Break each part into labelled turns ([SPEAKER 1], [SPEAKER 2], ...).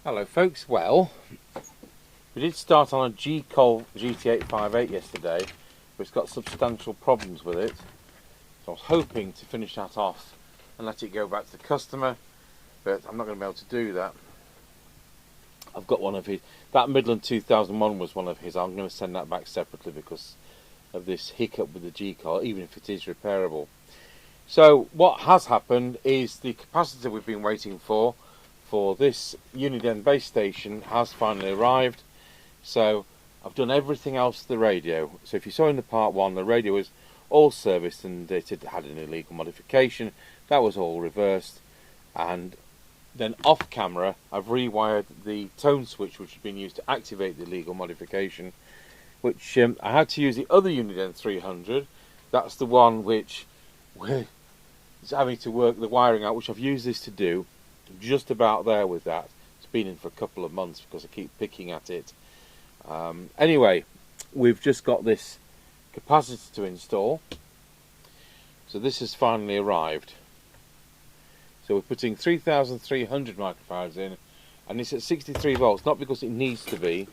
[SPEAKER 1] Hello folks, well, we did start on a G-Col GT858 yesterday, but it's got substantial problems with it, so I was hoping to finish that off and let it go back to the customer, but I'm not going to be able to do that. I've got one of his, that Midland 2001 was one of his. I'm going to send that back separately because of this hiccup with the G-Col, even if it is repairable. So what has happened is the capacitor we've been waiting for this Uniden base station has finally arrived. So I've done everything else to the radio. So if you saw in the part one, the radio was all serviced and it had an illegal modification. That was all reversed, and then off camera I've rewired the tone switch which had been used to activate the illegal modification, which I had to use the other Uniden 300. That's the one which is having to work the wiring out, which I've used this to do. I'm just about there with that. It's been in for a couple of months because I keep picking at it. Anyway, we've just got this capacitor to install. So this has finally arrived. So we're putting 3,300 microfarads in, and it's at 63 volts, not because it needs to be,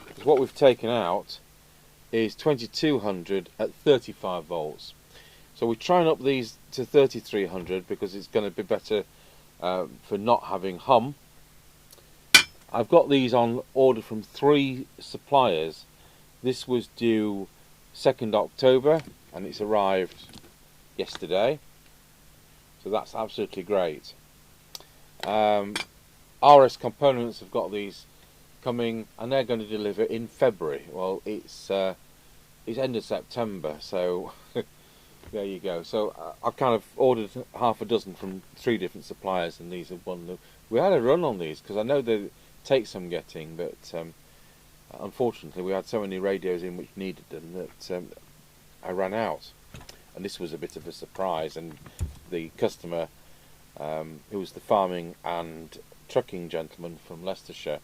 [SPEAKER 1] because what we've taken out is 2,200 at 35 volts. So we're trying up these to 3,300 because it's going to be better for not having hum. I've got these on order from 3 suppliers. This was due 2nd October and it's arrived yesterday, so that's absolutely great. RS Components have got these coming and they're going to deliver in February. Well, it's end of September, so there you go. So I've kind of ordered half a dozen from 3 different suppliers, and these are one. We had a run on these because I know they take some getting, but unfortunately we had so many radios in which needed them that I ran out, and this was a bit of a surprise. And the customer, who was the farming and trucking gentleman from Leicestershire,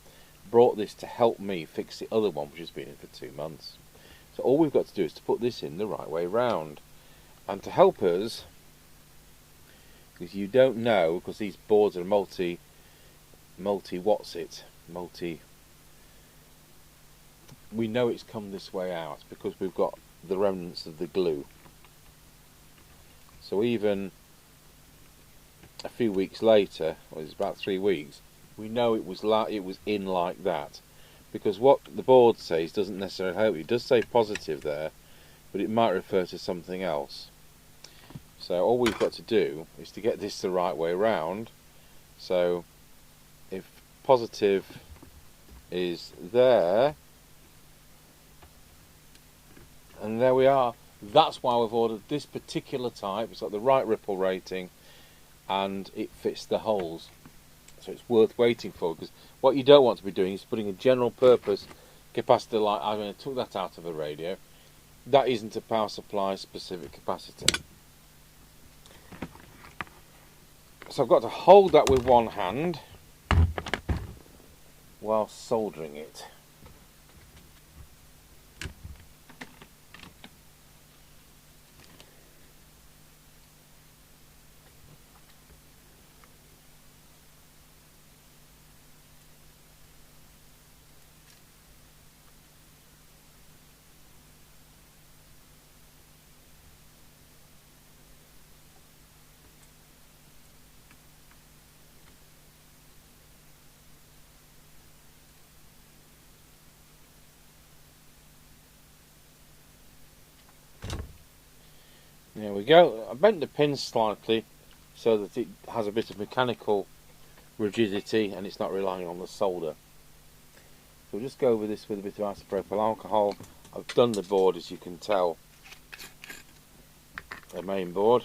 [SPEAKER 1] brought this to help me fix the other one which has been in for 2 months. So all we've got to do is to put this in the right way round. And to help us, because you don't know, because these boards are multi, we know it's come this way out because we've got the remnants of the glue. So even a few weeks later, well, it's about 3 weeks, we know it was in like that, because what the board says doesn't necessarily help you. It does say positive there, but it might refer to something else. So all we've got to do is to get this the right way round. So if positive is there, and there we are. That's why we've ordered this particular type. It's got the right ripple rating and it fits the holes. So it's worth waiting for, because what you don't want to be doing is putting a general purpose capacitor like I'm going to took that out of a radio. That isn't a power supply specific capacitor. So I've got to hold that with one hand while soldering it. There we go. I bent the pin slightly so that it has a bit of mechanical rigidity and it's not relying on the solder. So we'll just go over this with a bit of isopropyl alcohol. I've done the board, as you can tell, the main board.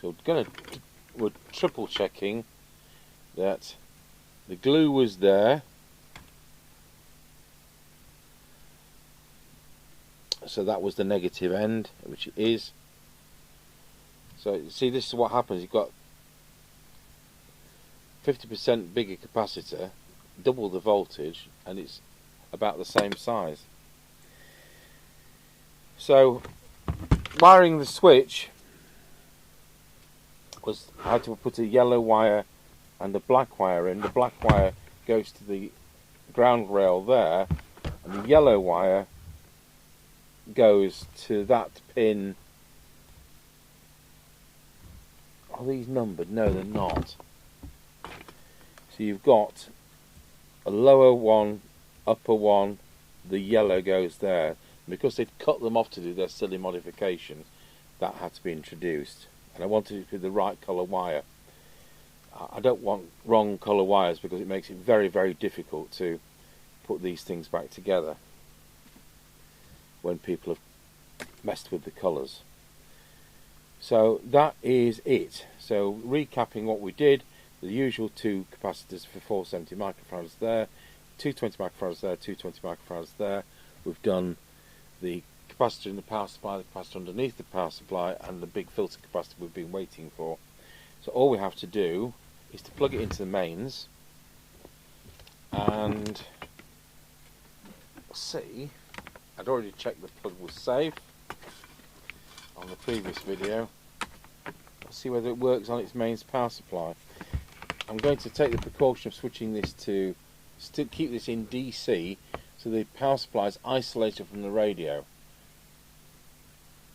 [SPEAKER 1] So we're triple checking that the glue was there, So that was the negative end, which it is. So see, this is what happens. You've got 50% bigger capacitor, double the voltage, and it's about the same size. So wiring the switch was, I had to put a yellow wire and a black wire in. The black wire goes to the ground rail there, and the yellow wire goes to that pin. Are these numbered? No, they're not. So you've got a lower one, upper one, the yellow goes there. Because they'd cut them off to do their silly modifications, that had to be introduced. And I wanted it to be the right colour wire. I don't want wrong colour wires because it makes it very, very difficult to put these things back together when people have messed with the colours. So that is it. So recapping what we did, the usual two capacitors for 470 microfarads there, 220 microfarads there, 220 microfarads there. We've done the capacitor in the power supply, the capacitor underneath the power supply, and the big filter capacitor we've been waiting for. So all we have to do is to plug it into the mains and see. I'd already checked the plug was safe on the previous video. Let's see whether it works on its mains power supply. I'm going to take the precaution of switching this to still keep this in DC, so the power supply is isolated from the radio.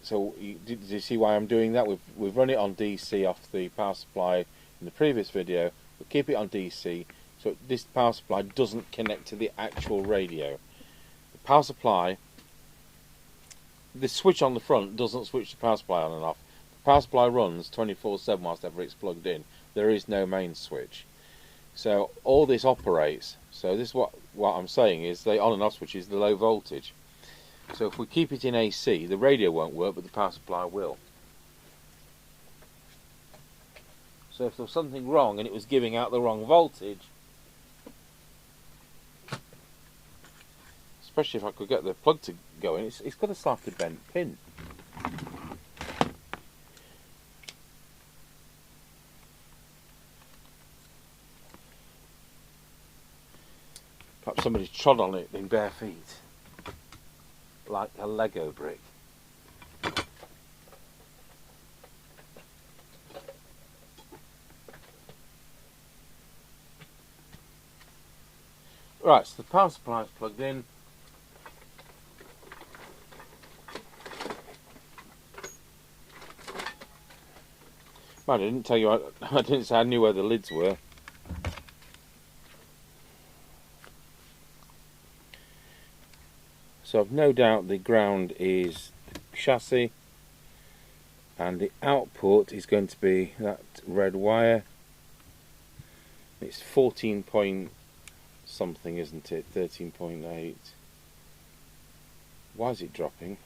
[SPEAKER 1] So did you see why I'm doing that? We've run it on DC off the power supply in the previous video. We'll keep it on DC so this power supply doesn't connect to the actual radio. The power supply, the switch on the front doesn't switch the power supply on and off. The power supply runs 24/7 whilst ever it's plugged in. There is no main switch. So all this operates. So this is what I'm saying is the on and off switch is the low voltage. So if we keep it in AC, the radio won't work, but the power supply will. So if there was something wrong and it was giving out the wrong voltage, especially if I could get the plug to go in, it's got a slightly bent pin. Perhaps somebody's trod on it in bare feet, like a Lego brick. Right, so the power supply is plugged in. I didn't tell you, I didn't say I knew where the lids were. So I've no doubt the ground is the chassis, and the output is going to be that red wire. It's 14 point something, isn't it? 13.8. Why is it dropping?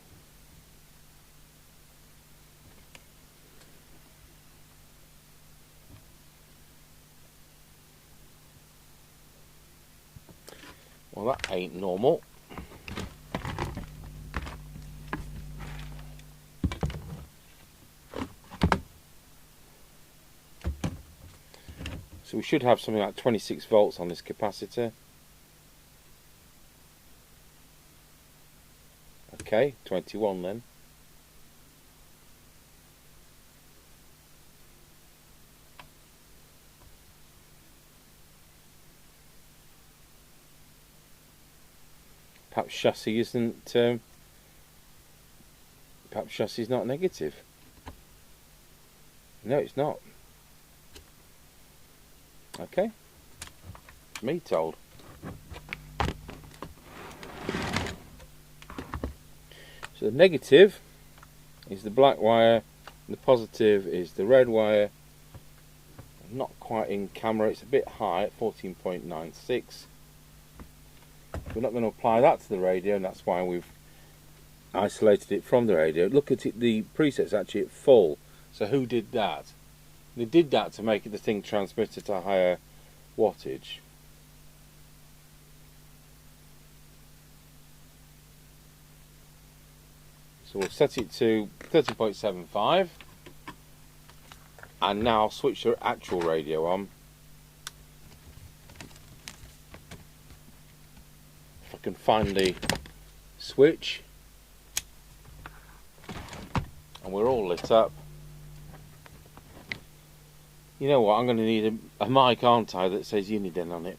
[SPEAKER 1] Well, that ain't normal. So we should have something like 26 volts on this capacitor. Okay, 21 then. Perhaps chassis isn't. Perhaps chassis is not negative. No, it's not. Okay, me told. So the negative is the black wire, and the positive is the red wire. Not quite in camera, it's a bit high at 14.96. We're not going to apply that to the radio, and that's why we've isolated it from the radio. Look at it, the preset's actually at full. So who did that? They did that to make the thing transmit at a higher wattage. So we'll set it to 13.75, and now I'll switch the actual radio on. If I can find the switch, and we're all lit up. You know what, I'm going to need a mic, aren't I, that says Uniden on it.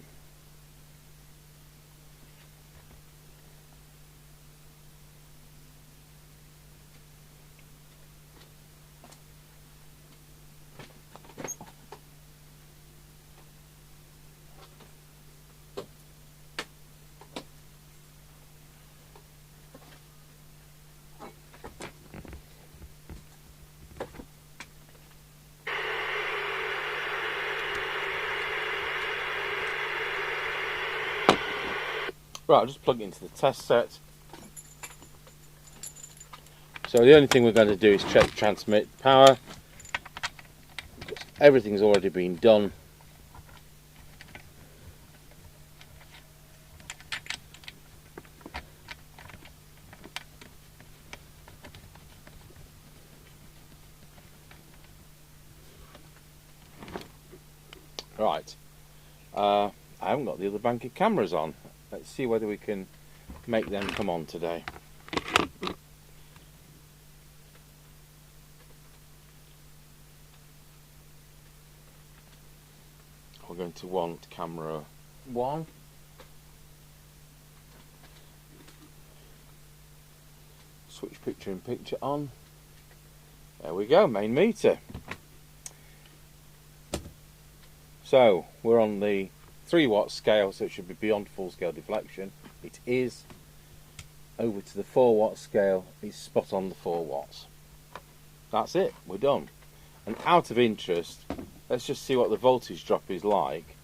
[SPEAKER 1] Right, I'll just plug it into the test set. So the only thing we're going to do is check transmit power. Everything's already been done. Right, I haven't got the other bank of cameras on. Let's see whether we can make them come on today. We're going to want camera 1. Switch picture in picture on. There we go, main meter. So we're on the 3-watt scale, so it should be beyond full scale deflection. It is. Over to the 4-watt scale, it's spot on the 4 watts. That's it, we're done. And out of interest, let's just see what the voltage drop is like.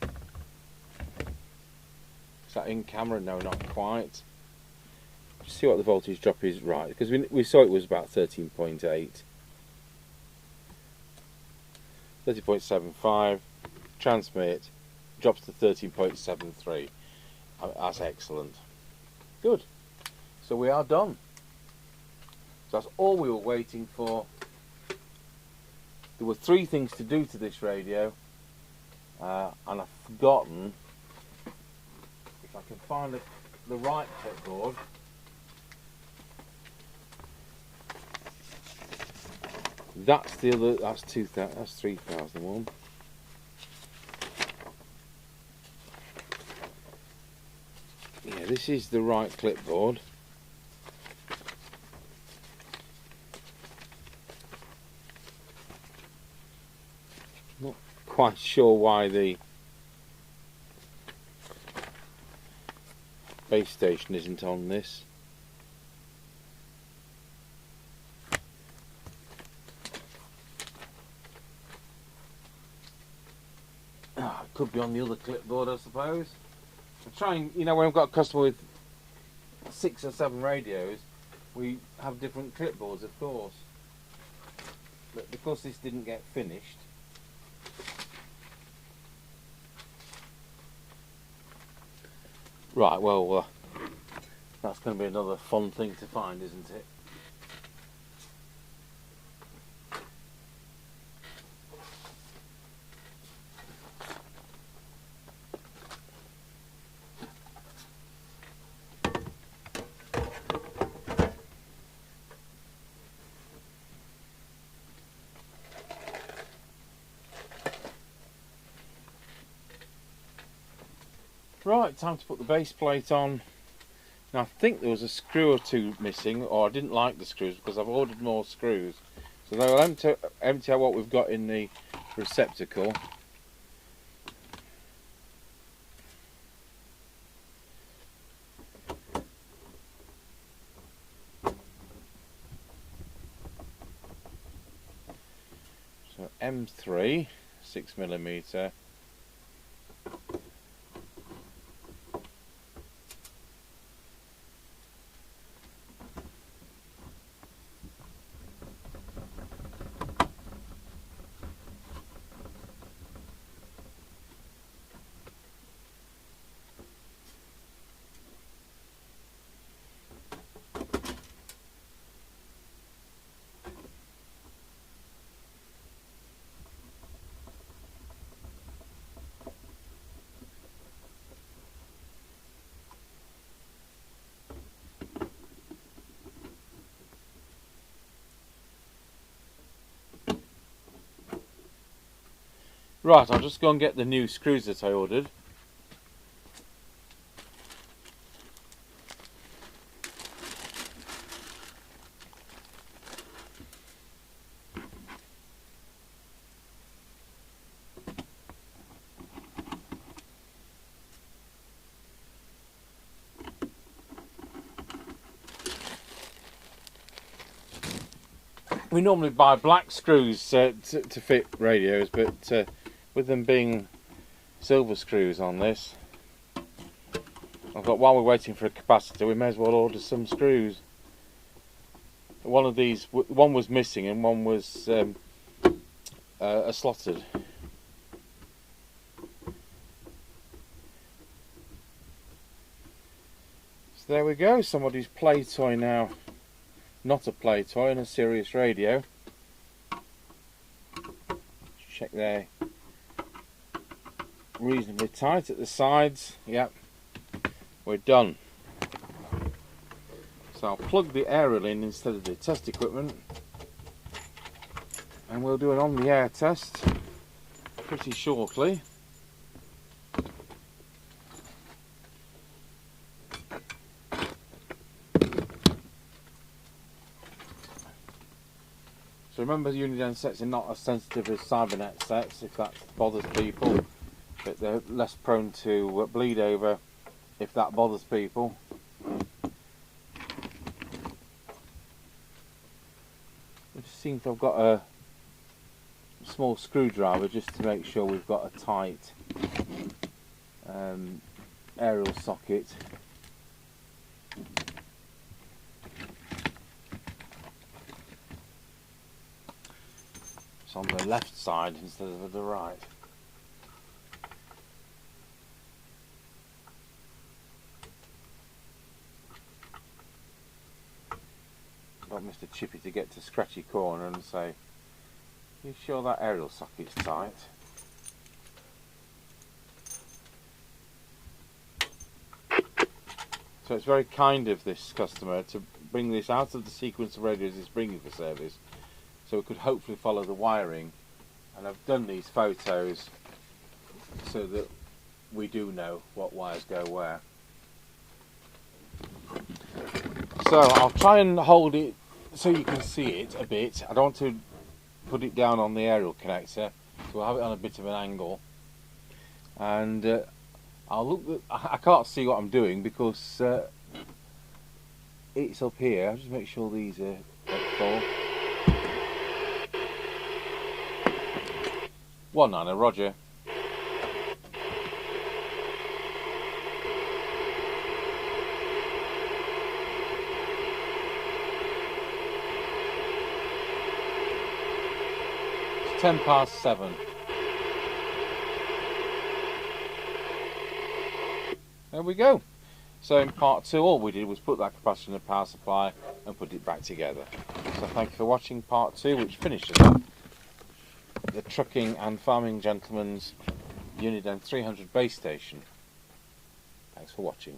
[SPEAKER 1] Is that in camera? No, not quite. Just see what the voltage drop is, right, because we saw it was about 13.8. 30.75, transmit, drops to 13.73. That's excellent. Good. So we are done. So that's all we were waiting for. There were 3 things to do to this radio, and I've forgotten. If I can find the right clipboard. That's the other. That's 2000. That's 3001. Yeah, this is the right clipboard. Not quite sure why the base station isn't on this. It could be on the other clipboard, I suppose. I'm trying, you know, when I've got a customer with 6 or 7 radios, we have different clipboards, of course. But because this didn't get finished, right, well, that's going to be another fun thing to find, isn't it? Right, time to put the base plate on. Now I think there was a screw or 2 missing, or I didn't like the screws because I've ordered more screws. So they'll empty out what we've got in the receptacle. So M3, 6mm. Right, I'll just go and get the new screws that I ordered. We normally buy black screws to fit radios, but with them being silver screws on this, I thought while we're waiting for a capacitor, we may as well order some screws. One of these, one was missing and one was slotted. So there we go, somebody's play toy now. Not a play toy, and a serious radio. Check there. Reasonably tight at the sides. Yep. We're done. So I'll plug the aerial in instead of the test equipment. And we'll do an on the air test pretty shortly. So remember, Uniden sets are not as sensitive as Cybernet sets, if that bothers people, but they're less prone to bleed over if that bothers people. I've seen if I've got a small screwdriver just to make sure we've got a tight aerial socket. It's on the left side instead of the right. Got Mr. Chippy to get to scratchy corner and say, "You sure that aerial socket's tight?" So it's very kind of this customer to bring this out of the sequence of radios it's bringing for service, so we could hopefully follow the wiring. And I've done these photos so that we do know what wires go where. So I'll try and hold it so you can see it a bit. I don't want to put it down on the aerial connector, so we'll have it on a bit of an angle. And I'll look. I can't see what I'm doing because it's up here. I'll just make sure these are at full. 19, Roger. It's 7:10. There we go. So in part 2, all we did was put that capacitor in the power supply and put it back together. So thank you for watching part 2, which finishes up the trucking and farming gentleman's Uniden 300 base station. Thanks for watching.